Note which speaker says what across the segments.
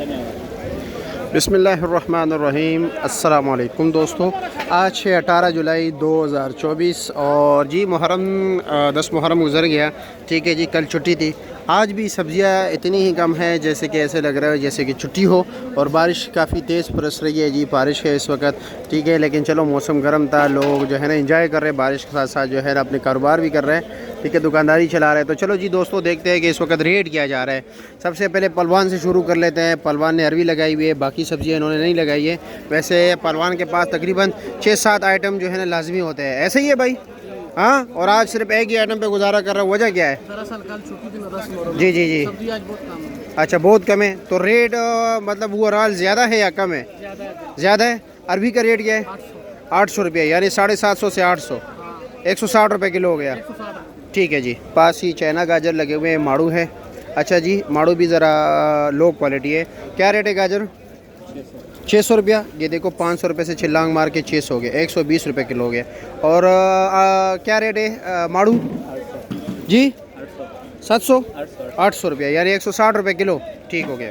Speaker 1: बिस्मिल्लाहिर्रहमानिर्रहीम। अस्सलाम वालेकुम दोस्तों, आज है 18 जुलाई 2024 और जी मुहर्रम 10 मुहर्रम गुजर गया। ठीक है जी, कल छुट्टी थी। आज भी सब्ज़ियाँ इतनी ही कम है जैसे कि ऐसे लग रहा है जैसे कि छुट्टी हो, और बारिश काफ़ी तेज़ बरस रही है जी। बारिश है इस वक्त, ठीक है, लेकिन चलो मौसम गर्म था, लोग जो है ना एंजॉय कर रहे हैं बारिश के साथ साथ, जो है ना अपने कारोबार भी कर रहे हैं, ठीक है, दुकानदारी चला रहे हैं। तो चलो जी दोस्तों, देखते हैं कि इस वक्त रेट किया जा रहा है। सबसे पहले पलवान से शुरू कर लेते हैं। पलवान ने अरवी लगाई हुई है, बाकी सब्ज़ियाँ इन्होंने नहीं लगाई है। वैसे पलवान के पास तकरीबन 6-7 आइटम जो है ना लाजमी होते हैं, ऐसे ही है भाई। हाँ, और आज सिर्फ एक ही आइटम पे गुजारा कर रहा है, वजह क्या है?
Speaker 2: दरअसल कल छुट्टी थी ना,
Speaker 1: जी जी जी।
Speaker 2: सब्जी आज बहुत कम है।
Speaker 1: अच्छा, बहुत कम है। तो रेट मतलब ओवरऑल ज़्यादा है या कम है? ज़्यादा है। अरबी का रेट क्या है? 800 रुपये, यानी 750 से 800, 160 रुपये किलो हो गया। ठीक है जी। पास ही चाइना गाजर लगे हुए हैं, माड़ू है। अच्छा जी, माड़ू भी ज़रा लो क्वालिटी है। क्या रेट है गाजर? 600 रुपया। ये देखो 500 रुपये से छिलांग मार के 600 हो गया, 120 रुपये किलो हो गया। और क्या रेट है माड़ू जी? 700 800 रुपया, यानी 160 रुपये किलो। ठीक हो गया।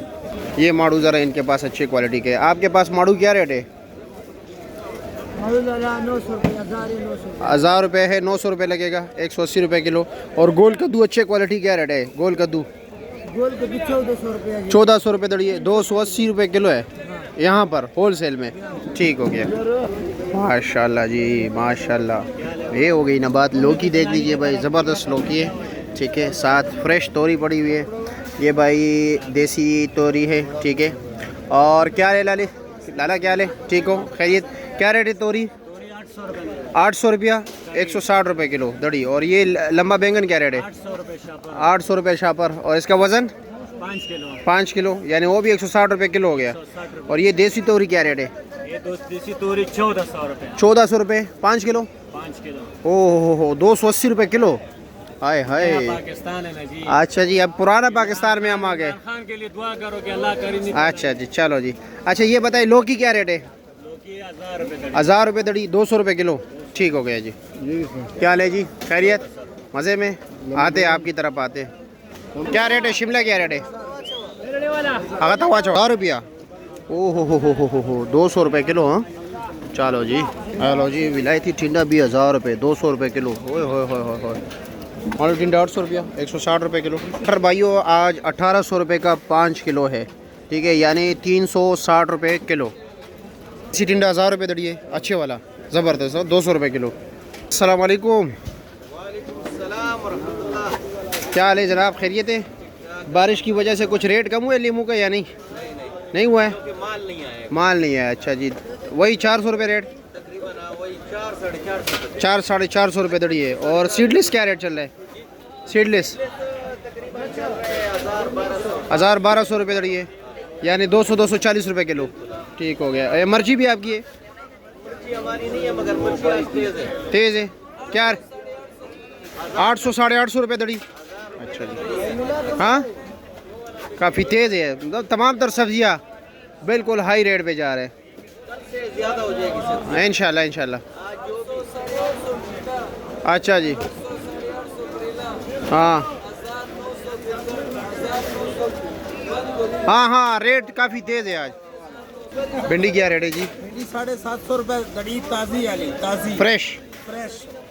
Speaker 1: ये माड़ू ज़रा इनके पास अच्छी क्वालिटी के। आपके पास माड़ू क्या रेट है? 1000 रुपये है, 900 रुपये लगेगा, 180 रुपये किलो। और गोल कद्दू अच्छे क्वालिटी क्या रेट है? गोल कद्दू 1400 रुपये दड़ी है, 280 रुपये किलो है यहाँ पर होल सेल में। ठीक हो गया, माशाल्लाह जी माशाल्लाह। ये हो गई ना बात। लौकी देख लीजिए भाई, ज़बरदस्त लौकी है, ठीक है, साथ फ्रेश तोरी पड़ी हुई है। ये भाई देसी तोरी है, ठीक है। और क्या ले लाला क्या ले? ठीक हो, खैरियत? क्या रेट है तोरी? 800 रुपया, 160 रुपये किलो दड़ी। और ये लंबा बैंगन क्या रेट है? 800 रुपये शापर। और इसका वज़न 5 किलो, यानी वो भी 160 रुपये किलो हो गया। और ये देसी तोरी क्या रेट है?
Speaker 3: ये देसी तोरी 1400 रुपये।
Speaker 1: 1400 रुपये, 5 किलो।
Speaker 3: 5 किलो।
Speaker 1: ओहो, 280 रुपये किलो। हाय हाय।
Speaker 3: पाकिस्तान है ना जी।
Speaker 1: अच्छा जी, अब पुराना पाकिस्तान में हम आ गए।
Speaker 3: खान के लिए दुआ करो कि अल्लाह करीम।
Speaker 1: अच्छा जी, चलो जी। अच्छा ये बताइए, लौकी क्या रेट है?
Speaker 3: 1000 रुपये।
Speaker 1: 1000 रुपये दड़ी, 200 रुपये किलो। ठीक हो गया जी। क्या ले जी, खैरियत? मज़े में आते आपकी तरफ आते। क्या रेट है शिमला? क्या रेट है? 1000 रुपया। ओहो हो 200 रुपये किलो। हाँ चलो जी, हेलो जी। विलायती टिंडा भी 1000 रुपये, 200 रुपये किलो। ओए होए मॉडल टिंडा 800 रुपया, 160 रुपये किलो। सर भाइयों, आज 1800 रुपये का 5 किलो है, ठीक है, यानी 360 रुपये किलो। इसी टिंडा 1000 रुपये दड़ी है, अच्छे वाला ज़बरदस्त, 200 रुपये किलो। अस्सलाम वालेकुम। क्या हाल है जनाब, खैरियत है? बारिश की वजह से कुछ रेट कम हुआ है लीमू का या नहीं? नहीं हुआ है, माल नहीं आया। अच्छा जी, वही 400 रुपये रेट, 400-450 रुपये दड़ी है। और सीडलेस क्या रेट चल रहा है? सीडलेस 1000-1200 रुपये दड़ी है, यानी 200-240 रुपये किलो। ठीक हो गया। मर्ची भी आपकी है?
Speaker 3: हमारी नहीं है, मगर मुर्ची
Speaker 1: तेज़ है। क्या 800-850 रुपये दड़ी? अच्छा जी, हाँ काफ़ी तेज़ है। मतलब तमाम तर सब्जियाँ बिल्कुल हाई रेट पे जा रहे हैं। इंशाल्लाह इंशाल्लाह। अच्छा जी, हाँ हाँ, रेट काफ़ी तेज़ है आज। भिंडी क्या रेट है जी?
Speaker 2: 750 रुपये दड़ी, ताज़ी वाली, ताज़ी
Speaker 1: फ्रेश।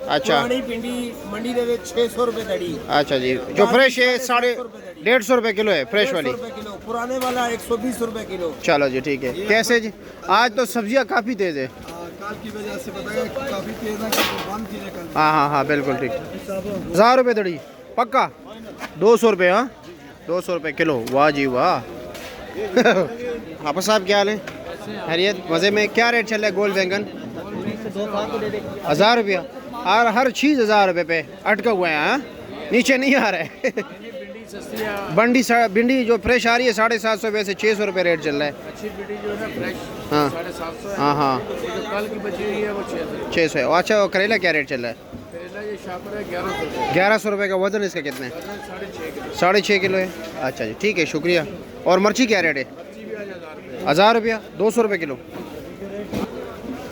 Speaker 1: अच्छा,
Speaker 2: भिंडी मंडी दे 600 रुपये दड़ी।
Speaker 1: अच्छा जी, जो फ्रेश है 150 रुपये किलो है, फ्रेश वाली।
Speaker 2: पुराने वाला 120 रुपये किलो।
Speaker 1: चलो जी, ठीक है। कैसे जी, आज तो सब्जियां काफ़ी तेज़ है।
Speaker 2: काल की वजह से बताया काफ़ी तेज़ है, बंद थी कल।
Speaker 1: हाँ बिल्कुल ठीक। 1000 रुपये दड़ी पक्का, 200 रुपये। हाँ 200 रुपये किलो। वाह जी वाह। आप साहब क्या हाल है, खैरियत? मज़े में? क्या रेट चल रहा है गोल बैंगन? 1000 रुपया। और हर चीज़ 1000 रुपये पे अटका हुआ है। हाँ नीचे नहीं आ रहा है। भिंडी जो फ्रेश आ रही है 750 रुपये से 600 रुपये रेट चल रहा है।
Speaker 2: अच्छी भिंडी जो है ना फ्रेश,
Speaker 1: हाँ
Speaker 2: 750
Speaker 1: हाँ
Speaker 2: जो कल की बची हुई है वो
Speaker 1: 600 है। अच्छा, वो करेला क्या रेट चल रहा है?
Speaker 2: करेला ये शापर है 1100।
Speaker 1: 1100 रुपये का। वजन इसका कितना है? 6.5 किलो है। अच्छा जी, ठीक है, शुक्रिया। और मिर्ची क्या रेट है? 1000 रुपया, 200 रुपये किलो।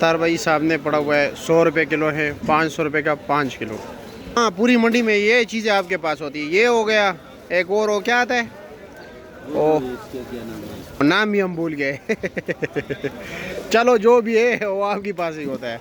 Speaker 1: तार भाई सामने पड़ा हुआ है, 100 रुपये किलो है, 500 रुपये का 5 किलो। हाँ, पूरी मंडी में ये चीज़ें आपके पास होती है। ये हो गया, एक और हो क्या आता है, ओ नाम भी हम भूल गए। चलो जो भी है वो आपके पास ही होता है।